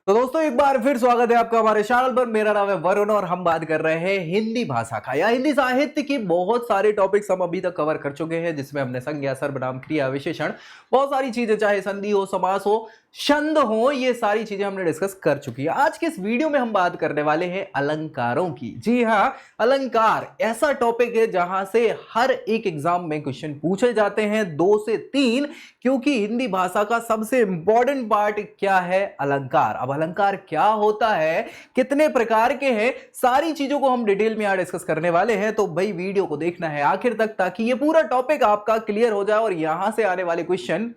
तो दोस्तों एक बार फिर स्वागत है आपका हमारे चैनल पर। मेरा नाम है वरुण और हम बात कर रहे हैं हिंदी भाषा का या हिंदी साहित्य की बहुत सारे टॉपिक्स हम अभी तक कवर कर चुके हैं, जिसमें हमने संज्ञा, सर्वनाम, क्रिया, विशेषण, बहुत सारी चीजें, चाहे संधि हो, समास हो, छंद हो, ये सारी चीजें हमने डिस्कस कर चुकी है। आज के इस वीडियो में हम बात करने वाले हैं अलंकारों की। जी हाँ, अलंकार ऐसा टॉपिक है जहां से हर एक एग्जाम में क्वेश्चन पूछे जाते हैं, 2 से 3, क्योंकि हिंदी भाषा का सबसे इंपॉर्टेंट पार्ट क्या है? अलंकार। अब अलंकार क्या होता है, कितने प्रकार के हैं, सारी चीजों को हम डिटेल में यहाँ डिस्कस करने वाले हैं। तो भाई वीडियो को देखना है आखिर तक ताकि ये पूरा टॉपिक आपका क्लियर हो जाए और यहां से आने वाले क्वेश्चन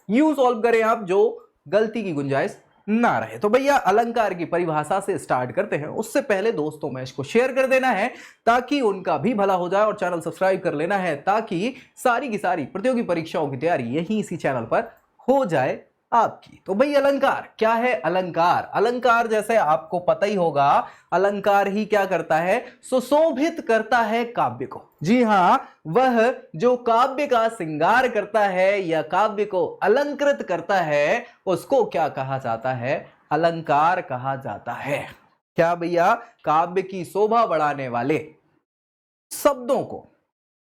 यूं सॉल्व करें आप, जो गलती की गुंजाइश ना रहे। तो भैया अलंकार की परिभाषा से स्टार्ट करते हैं। उससे पहले दोस्तों में इसको शेयर कर देना है ताकि उनका भी भला हो जाए, और चैनल सब्सक्राइब कर लेना है ताकि सारी की सारी प्रतियोगी परीक्षाओं की तैयारी यहीं इसी चैनल पर हो जाए आपकी। तो भाई अलंकार क्या है? अलंकार अलंकार जैसे आपको पता ही होगा, अलंकार ही क्या करता है? सुशोभित करता है काव्य को। जी हां, वह जो काव्य का श्रृंगार करता है या काव्य को अलंकृत करता है, उसको क्या कहा जाता है? अलंकार कहा जाता है। क्या भैया? काव्य की शोभा बढ़ाने वाले शब्दों को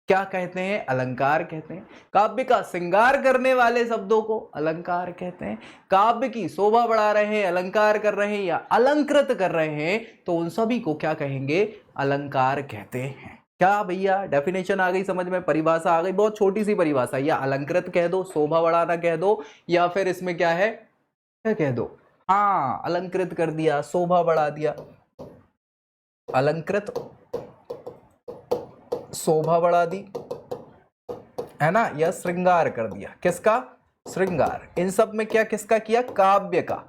क्या कहते हैं? अलंकार कहते हैं। काव्य का श्रृंगार करने वाले शब्दों को अलंकार कहते हैं। काव्य की शोभा बढ़ा रहे हैं, अलंकार कर रहे हैं या अलंकृत कर रहे हैं, तो उन सभी को क्या कहेंगे? अलंकार कहते हैं। क्या भैया डेफिनेशन आ गई समझ में? परिभाषा आ गई, बहुत छोटी सी परिभाषा। या अलंकृत कह दो, शोभा बढ़ाना कह दो, या फिर इसमें क्या है, क्या कह दो? हाँ, अलंकृत कर दिया, शोभा बढ़ा दिया, अलंकृत, शोभा बढ़ा दी, है ना, या श्रृंगार कर दिया। किसका? श्रृंगार। इन सब में क्या किसका किया? काव्य का,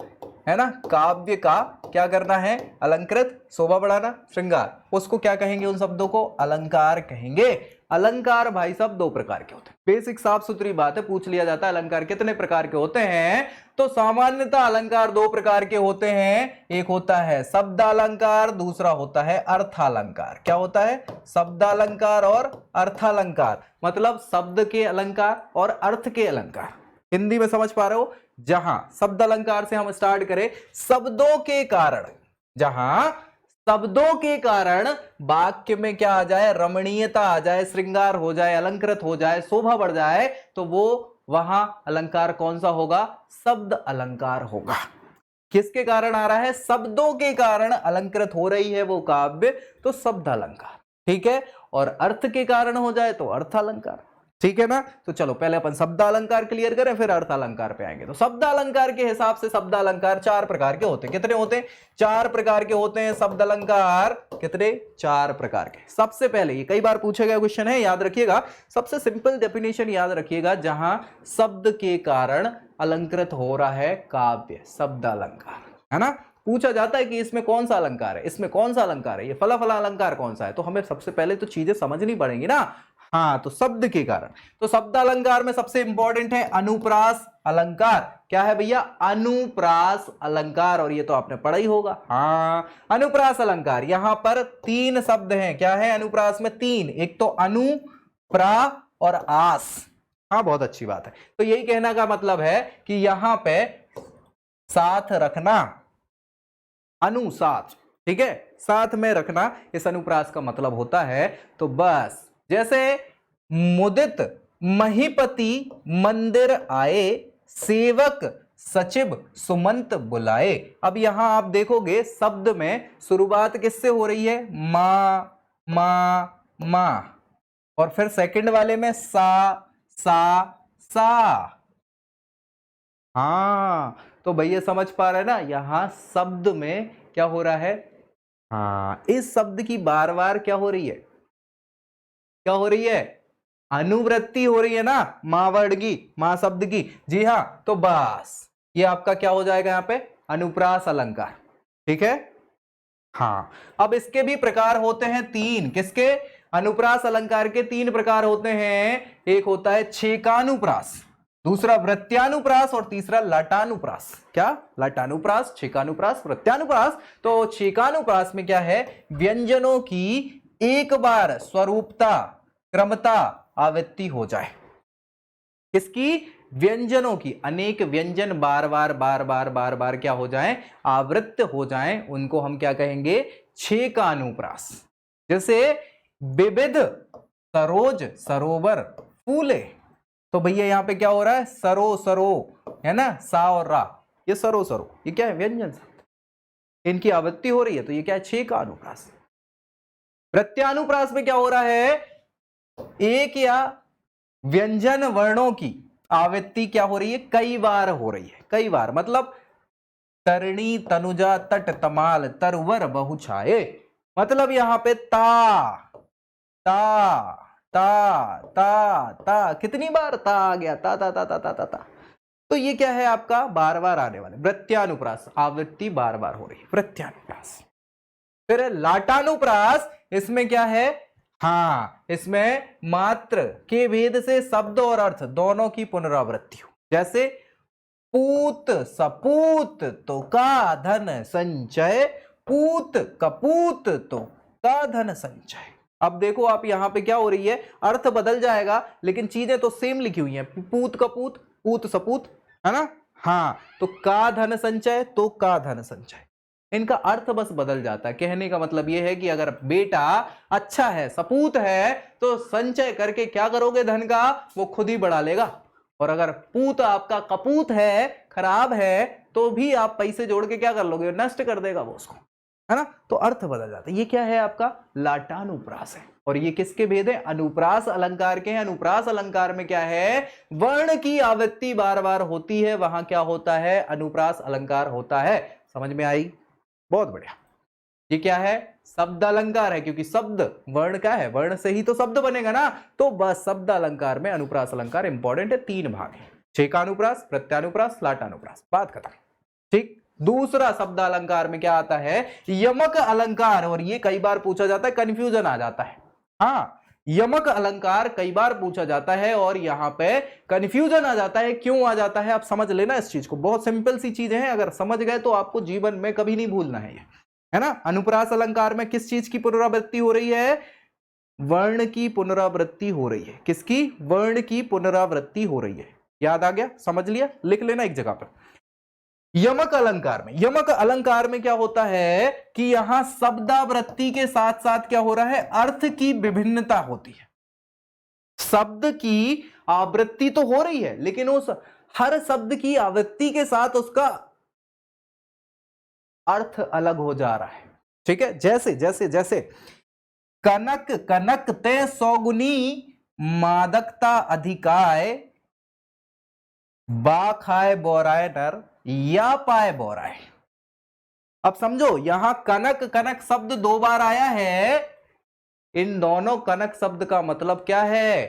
है ना। काव्य का क्या करना है? अलंकृत, शोभा बढ़ाना, श्रृंगार। उसको क्या कहेंगे? उन शब्दों को अलंकार कहेंगे। अलंकार भाई साहब 2 प्रकार के होते हैं। बेसिक साफ सुथरी बात है, पूछ लिया जाता है अलंकार कितने प्रकार के होते हैं, तो सामान्यतः अलंकार 2 प्रकार के होते हैं। एक होता है शब्दालंकार, दूसरा होता है अर्थालंकार। क्या होता है? शब्दालंकार और अर्थालंकार, मतलब शब्द के अलंकार और अर्थ के अलंकार। हिंदी में समझ पा रहे हो? जहां शब्द अलंकार से हम स्टार्ट करें, शब्दों के कारण, जहां शब्दों के कारण वाक्य में क्या आ जाए? रमणीयता आ जाए, श्रृंगार हो जाए, अलंकृत हो जाए, शोभा बढ़ जाए, तो वो वहां अलंकार कौन सा होगा? शब्द अलंकार होगा। किसके कारण आ रहा है? शब्दों के कारण अलंकृत हो रही है वो काव्य, तो शब्द अलंकार। ठीक है, और अर्थ के कारण हो जाए तो अर्थ अलंकार। ठीक है ना। तो चलो पहले अपन शब्द अलंकार क्लियर करें, फिर अर्थ अलंकार पे आएंगे। तो शब्द अलंकार के हिसाब से शब्द अलंकार 4 प्रकार के होते हैं। कितने होते हैं? 4 प्रकार के होते हैं शब्द अलंकार। कितने? 4 प्रकार के। सबसे पहले, ये कई बार पूछा गया क्वेश्चन है, याद रखिएगा, सबसे सिंपल डेफिनेशन याद रखिएगा, जहां शब्द के कारण अलंकृत हो रहा है काव्य, शब्द अलंकार, है ना। पूछा जाता है कि इसमें कौन सा अलंकार है, इसमें कौन सा अलंकार है, ये फला फला अलंकार कौन सा है, तो हमें सबसे पहले तो चीजें समझनी पड़ेंगी ना। हाँ, तो शब्द के कारण। तो शब्द अलंकार में सबसे इंपॉर्टेंट है अनुप्रास अलंकार। क्या है भैया? अनुप्रास अलंकार, और ये तो आपने पढ़ा ही होगा। हाँ, अनुप्रास अलंकार। यहां पर 3 शब्द हैं। क्या है अनुप्रास में? 3। एक तो अनु, प्रा और आस। हाँ, बहुत अच्छी बात है। तो यही कहना का मतलब है कि यहां पे साथ रखना, अनु साथ, ठीक है, साथ में रखना, इस अनुप्रास का मतलब होता है। तो बस जैसे मुदित महीपति मंदिर आए, सेवक सचिव सुमंत बुलाए। अब यहां आप देखोगे शब्द में शुरुआत किससे हो रही है? मा मा मा, और फिर सेकंड वाले में सा सा। हाँ, तो भैया समझ पा रहे हैं ना, यहां शब्द में क्या हो रहा है? हाँ, इस शब्द की बार बार क्या हो रही है? क्या हो रही है? अनुवृत्ति हो रही है ना, मां वर्ड की, मां शब्द की। जी हाँ, तो बस ये आपका क्या हो जाएगा यहां पे? अनुप्रास अलंकार। ठीक है। हाँ, अब इसके भी प्रकार होते हैं 3। किसके? अनुप्रास अलंकार के 3 प्रकार होते हैं। एक होता है छेकानुप्रास, दूसरा वृत्यानुप्रास, और तीसरा लटानुप्रास। क्या? लटानुप्रास, छेकानुप्रास, वृत्यानुप्रास। तो छेकानुप्रास में क्या है? व्यंजनों की एक बार स्वरूपता, क्रमता, आवृत्ति हो जाए। किसकी? व्यंजनों की, अनेक व्यंजन बार बार क्या हो जाएं, आवृत्त हो जाएं, उनको हम क्या कहेंगे, छे का अनुप्रास। जैसे विविध सरोज सरोवर फूले, तो भैया यहां पे क्या हो रहा है, सरो सरो है ना, सा और रा, ये सरो सरो, ये क्या है, व्यंजन शब्द, इनकी आवृत्ति हो रही है, तो ये क्या है, छे का अनुप्रास। प्रत्यानुप्रास में क्या हो रहा है, एक या व्यंजन वर्णों की आवृत्ति क्या हो रही है, कई बार हो रही है, कई बार, मतलब तरणी तनुजा तट तमाल तरवर बहुछाए, मतलब यहां पे ता ता ता ता ता, कितनी बार ता आ गया, ता ता ता ता ता ता, ता। तो ये क्या है आपका, बार बार आने वाले, प्रत्यानुप्रास, आवृत्ति बार बार हो रही है, प्रत्यानुप्रास। फिर लाटानुप्रास, इसमें क्या है, हाँ, इसमें मात्र के भेद से शब्द और अर्थ दोनों की पुनरावृत्ति हो। जैसे पूत सपूत तो का धन संचय, पूत कपूत तो का धन संचय। अब देखो आप यहां पे क्या हो रही है, अर्थ बदल जाएगा लेकिन चीजें तो सेम लिखी हुई हैं, पूत कपूत, पूत सपूत, है ना, हाँ, तो का धन संचय तो का धन संचय, इनका अर्थ बस बदल जाता है। कहने का मतलब यह है कि अगर बेटा अच्छा है, सपूत है, तो संचय करके क्या करोगे, धन का वो खुद ही बढ़ा लेगा, और अगर पूत आपका कपूत है, खराब है, तो भी आप पैसे जोड़ के क्या कर लोगे, नष्ट कर देगा वो उसको, है ना, तो अर्थ बदल जाता है। ये क्या है आपका, लाटानुप्रास है। और ये किसके भेद है, अनुप्रास अलंकार के हैं। अनुप्रास अलंकार में क्या है, वर्ण की आवृत्ति बार बार होती है, वहां क्या होता है, अनुप्रास अलंकार होता है। समझ में आई, बहुत बढ़िया। ये क्या है, शब्द अलंकार है, क्योंकि शब्द वर्ण क्या है, वर्ण से ही तो शब्द बनेगा ना, तो बस शब्द अलंकार में अनुप्रास अलंकार इंपॉर्टेंट है। तीन भाग है, छे का अनुप्रास, प्रत्यानुप्रास, लाटानुप्रास, बात खत्म, ठीक। दूसरा शब्द अलंकार में क्या आता है, यमक अलंकार, और ये कई बार पूछा जाता है, कंफ्यूजन आ जाता है, हाँ, यमक अलंकार कई बार पूछा जाता है और यहां पे कंफ्यूजन आ जाता है। क्यों आ जाता है, आप समझ लेना इस चीज को, बहुत सिंपल सी चीजें हैं, अगर समझ गए तो आपको जीवन में कभी नहीं भूलना है ये, है ना। अनुप्रास अलंकार में किस चीज की पुनरावृत्ति हो रही है, वर्ण की पुनरावृत्ति हो रही है। किसकी, वर्ण की पुनरावृत्ति हो रही है। याद आ गया, समझ लिया, लिख लेना एक जगह पर। यमक अलंकार में, यमक अलंकार में क्या होता है कि यहां शब्दावृत्ति के साथ साथ क्या हो रहा है, अर्थ की विभिन्नता होती है। शब्द की आवृत्ति तो हो रही है, लेकिन उस हर शब्द की आवृत्ति के साथ उसका अर्थ अलग हो जा रहा है, ठीक है। जैसे जैसे जैसे कनक कनक ते सौगुनी मादकता अधिकाय, बा खाए बोराए नर या पाए बोराए। अब समझो, यहां कनक कनक शब्द दो बार आया है, इन दोनों कनक शब्द का मतलब क्या है,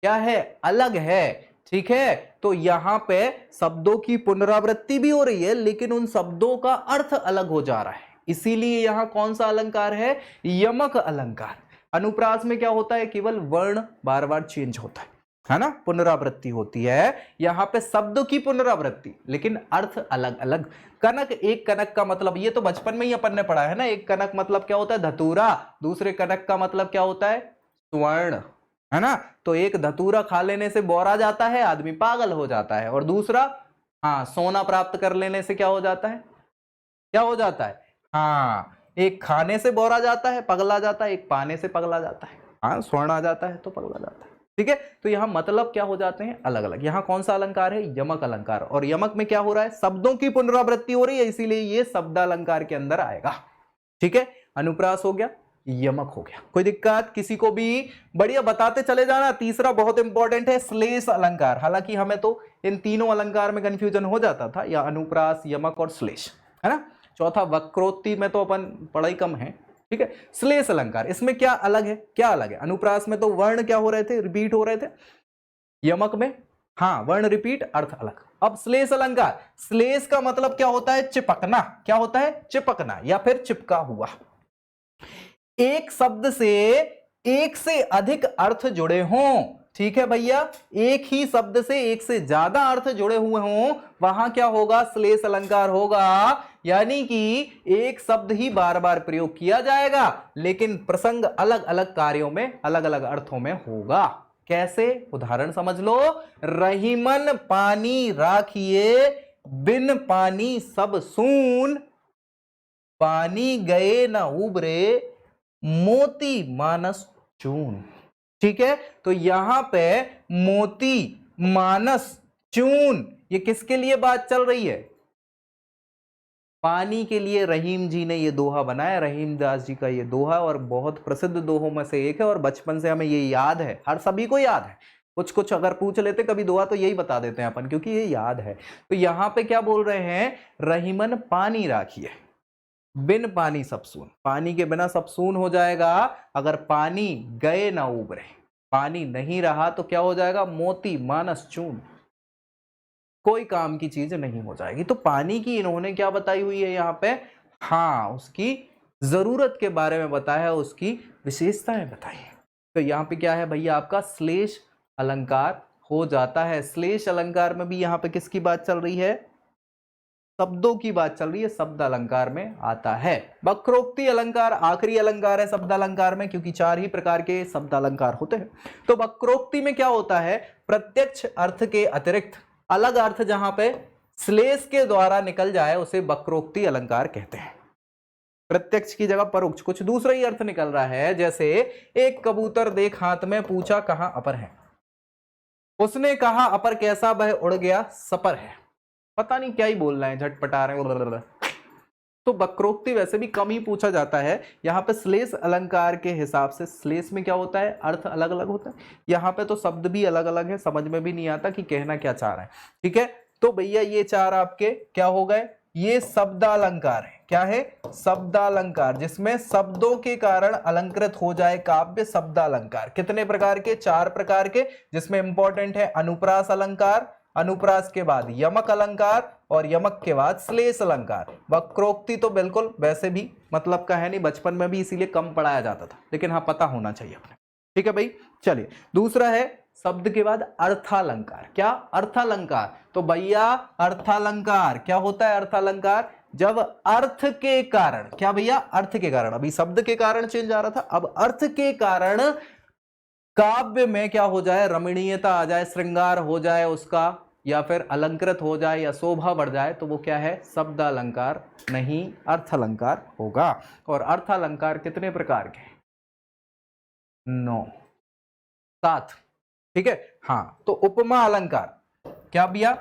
क्या है, अलग है, ठीक है। तो यहां पे शब्दों की पुनरावृत्ति भी हो रही है, लेकिन उन शब्दों का अर्थ अलग हो जा रहा है, इसीलिए यहां कौन सा अलंकार है, यमक अलंकार। अनुप्रास में क्या होता है, केवल वर्ण बार बार चेंज होता है ना, पुनरावृत्ति होती है। यहां पे शब्दों की पुनरावृत्ति, लेकिन अर्थ अलग अलग। कनक, एक कनक का मतलब, ये तो बचपन में ही अपन ने पढ़ा है ना, एक कनक मतलब क्या होता है, धतूरा। दूसरे कनक का मतलब क्या होता है, स्वर्ण, है ना। तो एक धतूरा खा लेने से बोरा जाता है, आदमी पागल हो जाता है, और दूसरा, हाँ, सोना प्राप्त कर लेने से क्या हो जाता है, क्या हो जाता है, हाँ, एक खाने से बोरा जाता है, पगला जाता है, एक पाने से पगला जाता है, हाँ, स्वर्ण आ जाता है तो पगला जाता है, ठीक है। तो यहां मतलब क्या हो जाते हैं, अलग अलग। यहां कौन सा अलंकार है, यमक अलंकार, और यमक में क्या हो रहा है, शब्दों की पुनरावृत्ति हो रही है, इसीलिए ये शब्द अलंकार के अंदर आएगा, ठीक है। अनुप्रास हो गया, यमक हो गया, कोई दिक्कत किसी को भी, बढ़िया बताते चले जाना। तीसरा बहुत इंपॉर्टेंट है, श्लेष अलंकार। हालांकि हमें तो इन तीनों अलंकार में कंफ्यूजन हो जाता था, या अनुप्रास, यमक और श्लेष, है ना। चौथा वक्रोक्ति में तो अपन पढ़ाई कम है, ठीक है। श्लेष अलंकार, इसमें क्या अलग है, क्या अलग है, अनुप्रास में तो वर्ण क्या हो रहे थे, रिपीट हो रहे थे, यमक में, हाँ, वर्ण रिपीट, अर्थ अलग। अब श्लेष अलंकार, श्लेष का मतलब क्या होता है, चिपकना, क्या होता है, चिपकना या फिर चिपका हुआ। एक शब्द से एक से अधिक अर्थ जुड़े हों, ठीक है भैया, एक ही शब्द से एक से ज्यादा अर्थ जुड़े हुए हों, वहां क्या होगा, श्लेष अलंकार होगा। यानी कि एक शब्द ही बार बार प्रयोग किया जाएगा, लेकिन प्रसंग अलग अलग कार्यों में, अलग अलग अर्थों में होगा। कैसे? उदाहरण समझ लो, रहीमन पानी राखिए, बिन पानी सब सून, पानी गए न उबरे, मोती मानस चून। ठीक है, तो यहां पे मोती मानस चून, ये किसके लिए बात चल रही है? पानी के लिए रहीम जी ने ये दोहा बनाया, रहीम दास जी का ये दोहा, और बहुत प्रसिद्ध दोहों में से एक है, और बचपन से हमें ये याद है, हर सभी को याद है। कुछ कुछ अगर पूछ लेते कभी दोहा तो यही बता देते हैं अपन, क्योंकि ये याद है। तो यहां पे क्या बोल रहे हैं? रहीमन पानी राखिए, बिन पानी सब सून, पानी के बिना सब सून हो जाएगा। अगर पानी गए ना उबरे, पानी नहीं रहा तो क्या हो जाएगा? मोती मानस चून, कोई काम की चीज नहीं हो जाएगी। तो पानी की इन्होंने क्या बताई हुई है यहाँ पे? हाँ, उसकी जरूरत के बारे में बताया है, उसकी विशेषताएं बताई है। तो यहाँ पे क्या है भैया? आपका श्लेष अलंकार हो जाता है। श्लेष अलंकार में भी यहाँ पे किसकी बात चल रही है? शब्दों की बात चल रही है, शब्द अलंकार में आता है। वक्रोक्ति अलंकार आखिरी अलंकार है शब्द अलंकार में, क्योंकि 4 ही प्रकार के शब्द अलंकार होते हैं। तो वक्रोक्ति में क्या होता है? प्रत्यक्ष अर्थ के अतिरिक्त अलग अर्थ जहां पे श्लेष के द्वारा निकल जाए उसे वक्रोक्ति अलंकार कहते हैं। प्रत्यक्ष की जगह परोक्ष कुछ दूसरा ही अर्थ निकल रहा है। जैसे एक कबूतर देख हाथ में, पूछा कहां अपर है, उसने कहा अपर कैसा, वह उड़ गया सपर है। पता नहीं क्या ही बोल रहे हैं, झटपटा रहे हैं। तो वक्रोक्ति वैसे भी कम ही पूछा जाता है। यहाँ पे श्लेष अलंकार के हिसाब से श्लेष में क्या होता है? अर्थ अलग अलग होता है। यहाँ पे तो शब्द भी अलग अलग है, समझ में भी नहीं आता कि कहना क्या चाह रहे हैं। ठीक है, तो भैया ये 4 आपके क्या हो गए? ये शब्दालंकार है। क्या है? शब्दालंकार, जिसमें शब्दों के कारण अलंकृत हो जाए काव्य, शब्दालंकार। कितने प्रकार के? 4 प्रकार के, जिसमें इंपॉर्टेंट है अनुप्रास अलंकार, अनुप्रास के बाद यमक अलंकार, और यमक के बाद श्लेष अलंकार। वक्रोक्ति तो बिल्कुल वैसे भी मतलब का है नहीं, बचपन में भी इसीलिए कम पढ़ाया जाता था, लेकिन हाँ पता होना चाहिए अपने। ठीक है भाई, चलिए दूसरा है शब्द के बाद अर्थालंकार। क्या? अर्थालंकार। तो भैया अर्थालंकार क्या होता है? अर्थालंकार जब अर्थ के कारण, क्या भैया? अर्थ के कारण, अभी शब्द के कारण चेंज आ रहा था, अब अर्थ के कारण काव्य में क्या हो जाए? रमणीयता आ जाए, श्रृंगार हो जाए उसका, या फिर अलंकृत हो जाए या शोभा बढ़ जाए, तो वो क्या है? शब्दालंकार नहीं, अर्थालंकार होगा। और अर्थालंकार कितने प्रकार के? 9 7। ठीक है, हाँ। तो उपमा अलंकार, क्या भैया?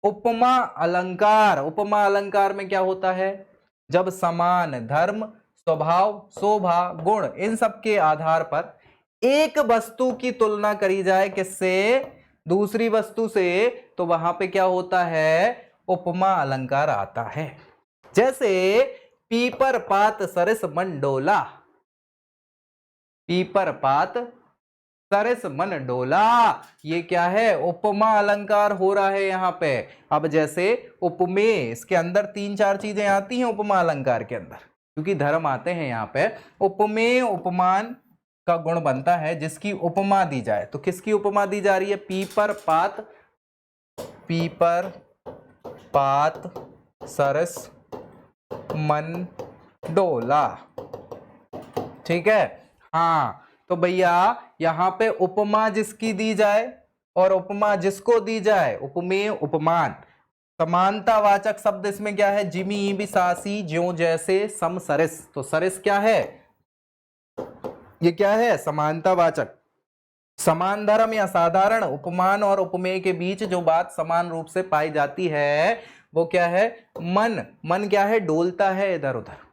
उपमा अलंकार। उपमा अलंकार में क्या होता है? जब समान धर्म, स्वभाव, शोभा, गुण, इन सब के आधार पर एक वस्तु की तुलना करी जाए, किससे? दूसरी वस्तु से, तो वहां पे क्या होता है? उपमा अलंकार आता है। जैसे पीपर पात सरस मन डोला, पीपर पात सरस मन डोला, ये क्या है? उपमा अलंकार हो रहा है यहाँ पे। अब जैसे उपमेय, इसके अंदर 3-4 चीजें आती हैं उपमा अलंकार के अंदर, क्योंकि धर्म आते हैं यहाँ पे। उपमेय उपमान का गुण बनता है जिसकी उपमा दी जाए। तो किसकी उपमा दी जा रही है? पीपर पात, पीपर पात सरस मन डोला। ठीक है, हाँ। तो भैया यहां पे उपमा जिसकी दी जाए और उपमा जिसको दी जाए, उपमेय उपमान, समानतावाचक शब्द इसमें क्या है? जिमी भी सासी ज्यों जैसे सम सरस। तो सरस क्या है? ये क्या है? समानतावाचक। समान धर्म या साधारण उपमान और उपमेय के बीच जो बात समान रूप से पाई जाती है वो क्या है? मन। मन क्या है? डोलता है इधर उधर।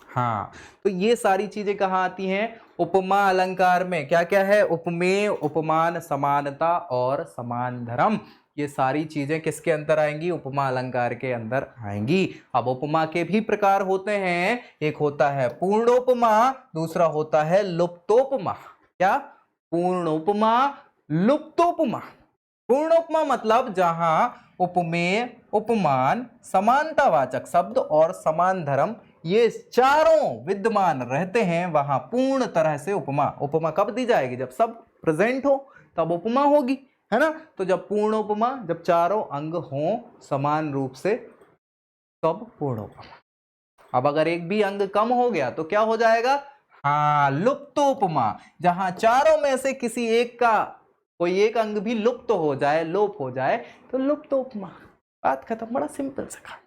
हाँ, तो ये सारी चीजें कहाँ आती हैं? उपमा अलंकार में। क्या क्या है? उपमेय, उपमान, समानता और समान धर्म, ये सारी चीजें किसके अंदर आएंगी? उपमा अलंकार के अंदर आएंगी। अब उपमा के भी प्रकार होते हैं, एक होता है पूर्णोपमा, दूसरा होता है लुप्तोपमा। क्या? पूर्णोपमा, लुप्तोपमा। पूर्णोपमा मतलब जहां उपमेय, उपमान, समानतावाचक शब्द और समान धर्म ये चारों विद्यमान रहते हैं, वहां पूर्ण तरह से उपमा। उपमा कब दी जाएगी? जब सब प्रेजेंट हो तब उपमा होगी, है ना? तो जब पूर्ण उपमा, जब चारों अंग हों समान रूप से, तब पूर्ण उपमा। अब अगर एक भी अंग कम हो गया तो क्या हो जाएगा? हाँ, लुप्तोपमा, जहां चारों में से किसी एक का कोई एक अंग भी लुप्त हो जाए, लोप हो जाए तो लुप्त उपमा, बात खत्म। बड़ा सिंपल सा काम।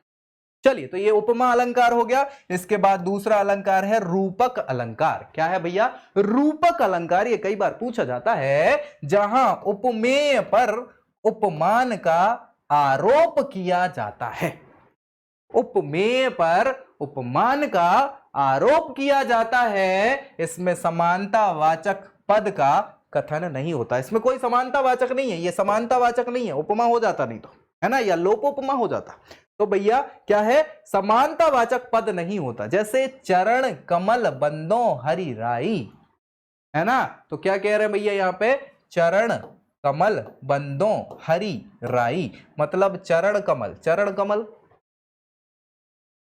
चलिए, तो ये उपमा अलंकार हो गया। इसके बाद दूसरा अलंकार है रूपक अलंकार। क्या है भैया? रूपक अलंकार। ये कई बार पूछा जाता है, जहां उपमेय पर उपमान का आरोप किया जाता है। उपमेय पर उपमान का आरोप किया जाता है, इसमें समानतावाचक पद का कथन नहीं होता। इसमें कोई समानतावाचक नहीं है, ये समानतावाचक नहीं है, उपमा हो जाता नहीं तो, है ना, या लोपोपमा हो जाता। तो भैया क्या है? समानतावाचक पद नहीं होता। जैसे चरण कमल बंदो हरि राई, है ना, तो क्या कह रहे हैं भैया यहाँ पे? चरण कमल बंदो हरि राई, मतलब चरण कमल, चरण कमल,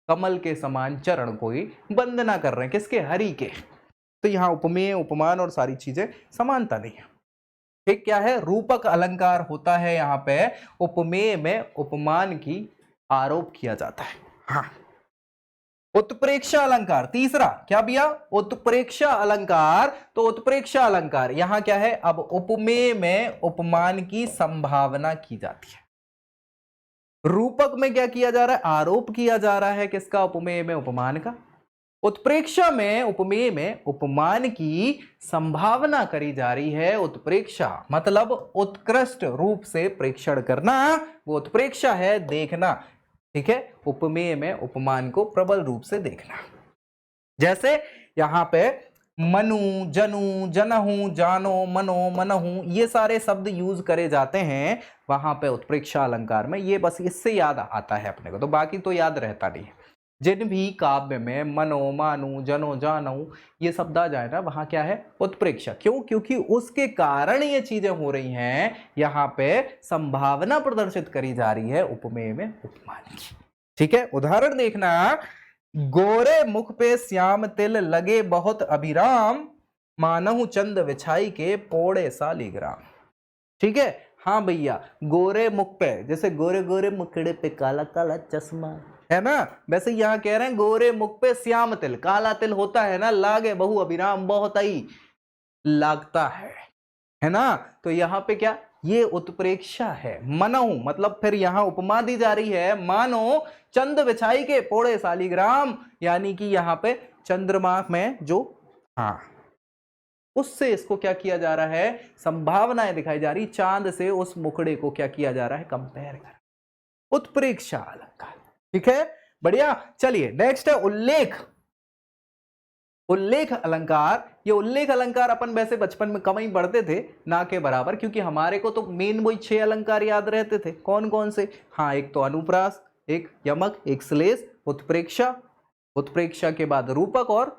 कमल के समान चरण कोई वंदना कर रहे हैं, किसके? हरि के। तो यहां उपमेय, उपमान और सारी चीजें समानता नहीं है। ठीक, क्या है? रूपक अलंकार होता है यहां पे उपमेय में उपमान की आरोप किया जाता है। हाँ, उत्प्रेक्षा अलंकार तीसरा। क्या भैया? उत्प्रेक्षा अलंकार। तो उत्प्रेक्षा अलंकार यहां क्या है? अब उपमेय में उपमान की संभावना की जाती है। रूपक में क्या किया जा रहा है? आरोप किया जा रहा है, किसका? उपमेय में उपमान का। उत्प्रेक्षा में, उपमेय में उपमान की संभावना करी जा रही है। उत्प्रेक्षा मतलब उत्कृष्ट रूप से प्रेक्षण करना, वो उत्प्रेक्षा है, देखना। ठीक है, उपमेय में उपमान को प्रबल रूप से देखना। जैसे यहां पे मनु, जनु, जनहु, जानो, मनो, मनहु, ये सारे शब्द यूज करे जाते हैं वहां पे उत्प्रेक्षा अलंकार में। ये बस इससे याद आता है अपने को, तो बाकी तो याद रहता नहीं है। जिन भी काव्य में मनो, मानु, जनो, जानो ये शब्द आ जाए ना, वहां क्या है? उत्प्रेक्षा। क्यों? क्योंकि उसके कारण ये चीजें हो रही हैं, यहां पे संभावना प्रदर्शित करी जा रही है उपमेय में उपमान की। ठीक है, उदाहरण देखना। गोरे मुख पे श्याम तिल लगे बहुत अभिराम, मानहु चंद विछाई के पोड़े सालीग्राम। ठीक है, हाँ भैया, गोरे मुख पे, जैसे गोरे गोरे मुखड़े पे काला काला चश्मा, है ना, वैसे यहां कह रहे हैं गोरे मुख पे श्याम तिल, काला तिल होता है ना, लागे बहु अभिराम, बहुत ही लागता है ना। तो यहां पे क्या? ये उत्प्रेक्षा है। मनहु मतलब फिर यहां उपमा दी जा रही है, मानो चंद विछाई के पोड़े सालीग्राम, यानी कि यहां पे चंद्रमा में जो, हाँ, उससे इसको क्या किया जा रहा है? संभावनाएं दिखाई जा रही, चांद से उस मुखड़े को क्या किया जा रहा है? कंपेयर कर। उत्प्रेक्षा अलंकार। ठीक है, बढ़िया। चलिए नेक्स्ट है उल्लेख। उल्लेख अलंकार। ये उल्लेख अलंकार अपन वैसे बचपन में कम ही पढ़ते थे, ना के बराबर, क्योंकि हमारे को तो मेन वही 6 अलंकार याद रहते थे। कौन कौन से? हाँ, एक तो अनुप्रास, एक यमक, एक श्लेष, उत्प्रेक्षा, उत्प्रेक्षा के बाद रूपक और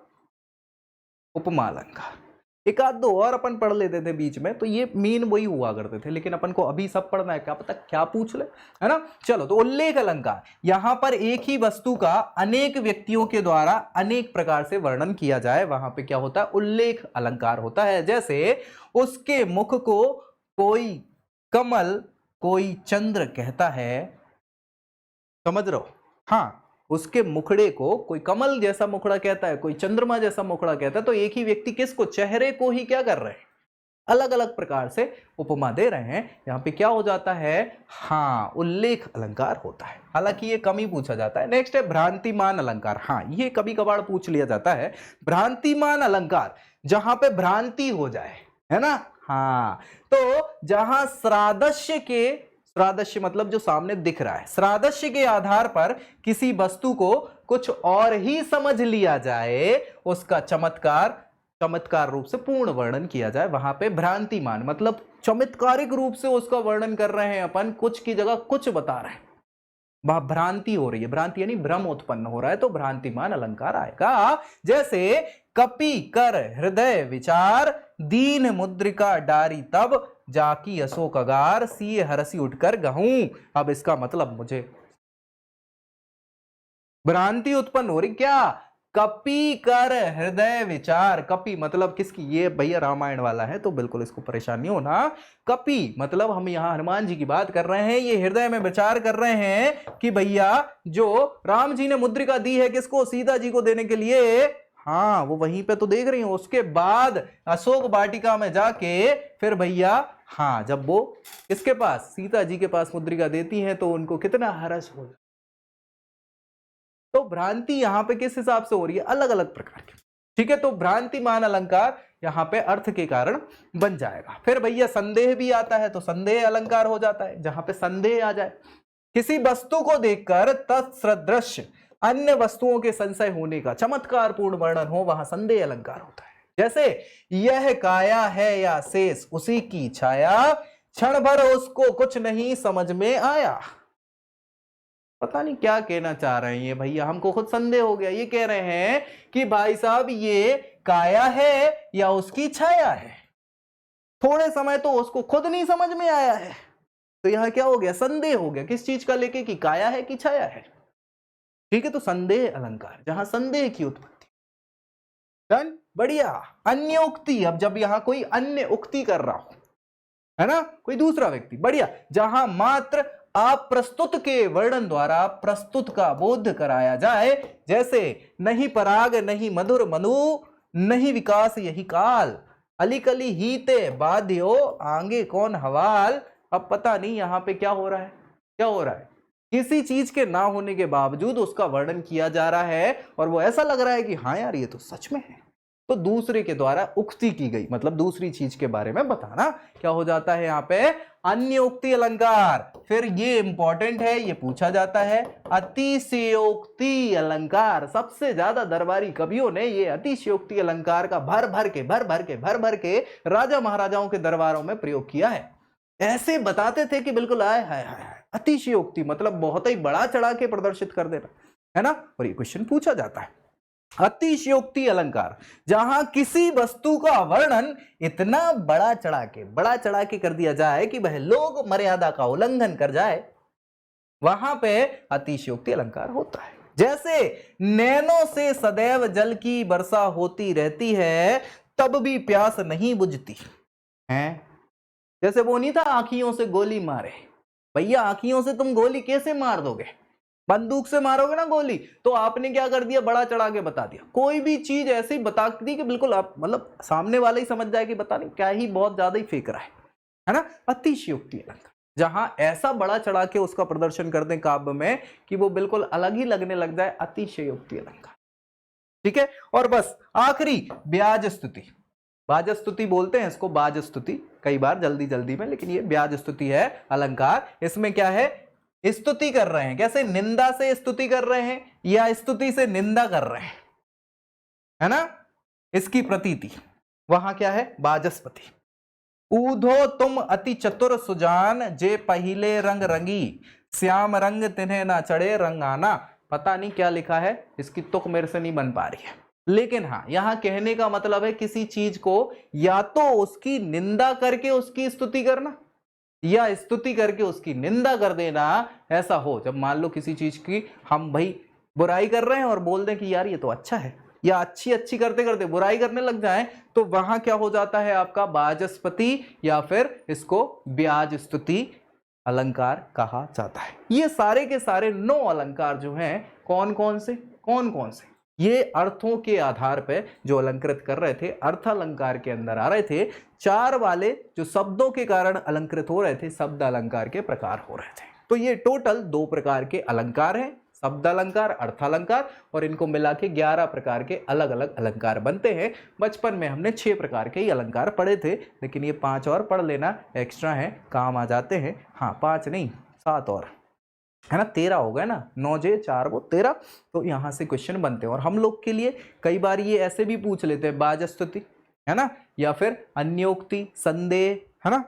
उपमा अलंकार। एक आध दो और अपन पढ़ लेते थे बीच में, तो ये मेन वही हुआ करते थे, लेकिन अपन को अभी सब पढ़ना है, क्या पता क्या पूछ ले, है ना। चलो, तो उल्लेख अलंकार, यहां पर एक ही वस्तु का अनेक व्यक्तियों के द्वारा अनेक प्रकार से वर्णन किया जाए, वहां पे क्या होता है? उल्लेख अलंकार होता है। जैसे उसके मुख को कोई कमल, कोई चंद्र कहता है, समझ रहे हो? हाँ, उसके मुखड़े को कोई कमल जैसा मुखड़ा कहता है, कोई चंद्रमा जैसा मुखड़ा कहता है। तो एक ही व्यक्ति किसको? चेहरे को ही क्या कर रहे हैं? अलग अलग प्रकार से उपमा दे रहे हैं। यहां पे क्या हो जाता है? हाँ, उल्लेख अलंकार होता है। हालांकि ये कम ही पूछा जाता है। नेक्स्ट है भ्रांतिमान अलंकार। हाँ, ये कभी कभार पूछ लिया जाता है। भ्रांतिमान अलंकार, जहां पे भ्रांति हो जाए, है ना। हाँ, तो जहां श्रादस्य के, श्रादस्य मतलब जो सामने दिख रहा है, श्रादस्य के आधार पर किसी वस्तु को कुछ और ही समझ लिया जाए, उसका चमत्कार रूप से पूर्ण वर्णन किया जाए, वहां पे भ्रांतिमान मतलब चमत्कारिक रूप से उसका वर्णन कर रहे हैं अपन, कुछ की जगह कुछ बता रहे हैं, वहां भ्रांति हो रही है। भ्रांति यानी भ्रम उत्पन्न हो रहा है, तो भ्रांतिमान अलंकार आएगा। जैसे कपि कर हृदय विचार, दीन मुद्रिका डारी तब, जाकी अशोक अगार, सीए हरसी उठकर गहूं। अब इसका मतलब मुझे भ्रांति उत्पन्न हो रही, क्या? कपि कर हृदय विचार, कपि मतलब किसकी? ये भैया रामायण वाला है, तो बिल्कुल इसको परेशान नहीं होना। कपि मतलब हम यहां हनुमान जी की बात कर रहे हैं, ये हृदय में विचार कर रहे हैं कि भैया जो राम जी ने मुद्रिका दी है किसको? सीता जी को देने के लिए। हाँ, वो वहीं पे तो देख रही हूं। उसके बाद अशोक वाटिका में जाके फिर भैया हाँ, जब वो इसके पास सीता जी के पास मुद्रिका देती हैं तो उनको कितना हर्ष हो। तो भ्रांति यहां पे किस हिसाब से हो रही है, अलग अलग प्रकार की। ठीक है, तो भ्रांतिमान अलंकार यहां पे अर्थ के कारण बन जाएगा। फिर भैया संदेह भी आता है तो संदेह अलंकार हो जाता है, जहां पे संदेह आ जाए, किसी वस्तु को देखकर तत्सदृश अन्य वस्तुओं के संशय होने का चमत्कार पूर्ण वर्णन हो, वहां संदेह अलंकार होता है। जैसे यह काया है या शेष उसी की छाया, क्षण भर उसको कुछ नहीं समझ में आया। पता नहीं क्या कहना चाह रहे हैं ये भैया, हमको खुद संदेह हो गया। ये कह रहे हैं कि भाई साहब ये काया है या उसकी छाया है, थोड़े समय तो उसको खुद नहीं समझ में आया है। तो यहां क्या हो गया, संदेह हो गया, किस चीज का लेके, कि काया है कि छाया है। ठीक है, तो संदेह अलंकार, जहां संदेह की उत्पत्ति। डन, बढ़िया। अन्य उक्ति, अब जब यहां कोई अन्य उक्ति कर रहा हो, है ना, कोई दूसरा व्यक्ति, बढ़िया, जहां मात्र आप प्रस्तुत के वर्णन द्वारा प्रस्तुत का बोध कराया जाए। जैसे नहीं पराग नहीं मधुर मनु, नहीं विकास यही काल, अलीकली हीते बाध्यो आगे कौन हवाल। अब पता नहीं यहां पे क्या हो रहा है, क्या हो रहा है, किसी चीज के ना होने के बावजूद उसका वर्णन किया जा रहा है और वो ऐसा लग रहा है कि हाँ यार ये तो सच में है। तो दूसरे के द्वारा उक्ति की गई, मतलब दूसरी चीज के बारे में बताना, क्या हो जाता है यहाँ पे, अन्य उक्ति अलंकार। फिर ये इंपॉर्टेंट है, ये पूछा जाता है, अतिशयोक्ति अलंकार। सबसे ज्यादा दरबारी कवियों ने ये अतिशयोक्ति अलंकार का भर भर के राजा महाराजाओं के दरबारों में प्रयोग किया है। ऐसे बताते थे कि बिल्कुल आए हाय हाय, अतिशयोक्ति मतलब बहुत ही बड़ा चढ़ा के प्रदर्शित कर देना, है ना। और ये क्वेश्चन पूछा जाता है, अतिशयोक्ति अलंकार, जहां किसी वस्तु का वर्णन इतना बड़ा चढ़ा के कर दिया जाए कि वह लोग मर्यादा का उल्लंघन कर जाए, वहां पे अतिशयोक्ति अलंकार होता है। जैसे नैनों से सदैव जल की वर्षा होती रहती है, तब भी प्यास नहीं बुझती है। जैसे वो नहीं था आंखियों से गोली मारे, भैया आंखियों से तुम गोली कैसे मार दोगे, बंदूक से मारोगे ना गोली, तो आपने क्या कर दिया, बड़ा चढ़ा के बता दिया। कोई भी चीज ऐसे ही बता दी कि बिल्कुल आप मतलब सामने वाला ही समझ जाए कि बता नहीं क्या ही बहुत ज्यादा ही फेंक रहा है ना। अतिशयोक्ति अलंकार, जहां ऐसा बड़ा चढ़ा के उसका प्रदर्शन कर दें काव्य में कि वो बिल्कुल अलग ही लगने लग जाए, अतिशयोक्ति अलंकार। ठीक है, और बस आखिरी ब्याज स्तुति, बाज स्तुति बोलते हैं इसको, बाज स्तुति कई बार जल्दी में, लेकिन ये ब्याज स्तुति है अलंकार। इसमें क्या है, स्तुति कर रहे हैं, कैसे, निंदा से स्तुति कर रहे हैं या स्तुति से निंदा कर रहे हैं, है ना, इसकी प्रतीति। वहां क्या है, बाजस्पति। ऊधो तुम अति चतुर सुजान, जे पहिले रंग रंगी, श्याम रंग तिन्हें ना चढ़े रंगाना। पता नहीं क्या लिखा है, इसकी तुक मेरे से नहीं बन पा रही है, लेकिन हाँ यहां कहने का मतलब है किसी चीज को या तो उसकी निंदा करके उसकी स्तुति करना या स्तुति करके उसकी निंदा कर देना। ऐसा हो, जब मान लो किसी चीज की हम भाई बुराई कर रहे हैं और बोल दें कि यार ये तो अच्छा है, या अच्छी करते करते बुराई करने लग जाएं, तो वहां क्या हो जाता है आपका बाजस्पति, या फिर इसको ब्याज स्तुति अलंकार कहा जाता है। ये सारे के सारे 9 अलंकार जो हैं, कौन कौन से, ये अर्थों के आधार पे जो अलंकृत कर रहे थे, अर्थ अलंकार के अंदर आ रहे थे। 4 वाले जो शब्दों के कारण अलंकृत हो रहे थे, शब्द अलंकार के प्रकार हो रहे थे। तो ये टोटल 2 प्रकार के अलंकार हैं, शब्द अलंकार, अर्थ अलंकार, और इनको मिला के 11 प्रकार के अलग अलग अलंकार बनते हैं। बचपन में हमने 6 प्रकार के ही अलंकार पढ़े थे, लेकिन ये 5 और पढ़ लेना, एक्स्ट्रा है, काम आ जाते हैं। हाँ 5 नहीं 7 और, है ना, 13 हो गए ना, 9 जे 4 वो 13। तो यहां से क्वेश्चन बनते हैं। और हम लोग के लिए कई बार ये ऐसे भी पूछ लेते हैं, बाजस्तुति, है ना, या फिर अन्योक्ति, संदेह, है ना।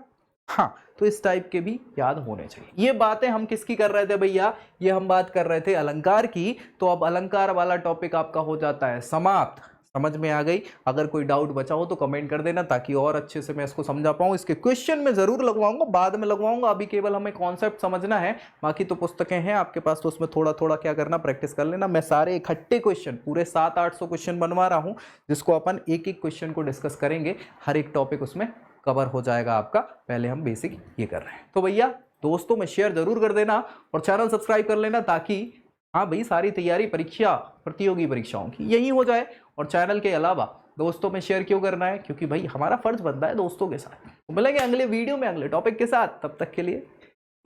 हाँ, तो इस टाइप के भी याद होने चाहिए। ये बातें हम किसकी कर रहे थे भैया, ये हम बात कर रहे थे अलंकार की। तो अब अलंकार वाला टॉपिक आपका हो जाता है समाप्त। समझ में आ गई? अगर कोई डाउट बचा हो तो कमेंट कर देना, ताकि और अच्छे से मैं इसको समझा पाऊँ। इसके क्वेश्चन में जरूर लगवाऊंगा, बाद में लगवाऊंगा, अभी केवल हमें कॉन्सेप्ट समझना है। बाकी तो पुस्तकें हैं आपके पास, तो उसमें थोड़ा थोड़ा क्या करना, प्रैक्टिस कर लेना। मैं सारे इकट्ठे क्वेश्चन पूरे 700-800 क्वेश्चन बनवा रहा हूँ, जिसको अपन एक एक क्वेश्चन को डिस्कस करेंगे। हर एक टॉपिक उसमें कवर हो जाएगा आपका। पहले हम बेसिक ये कर रहे हैं। तो भैया दोस्तों में शेयर जरूर कर देना और चैनल सब्सक्राइब कर लेना, ताकि हाँ भाई सारी तैयारी परीक्षा, प्रतियोगी परीक्षाओं की यही हो जाए। और चैनल के अलावा दोस्तों में शेयर क्यों करना है? क्योंकि भाई हमारा फर्ज बनता है दोस्तों के साथ। मिलेंगे अगले वीडियो में अगले टॉपिक के साथ, तब तक के लिए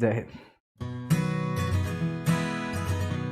जय हिंद।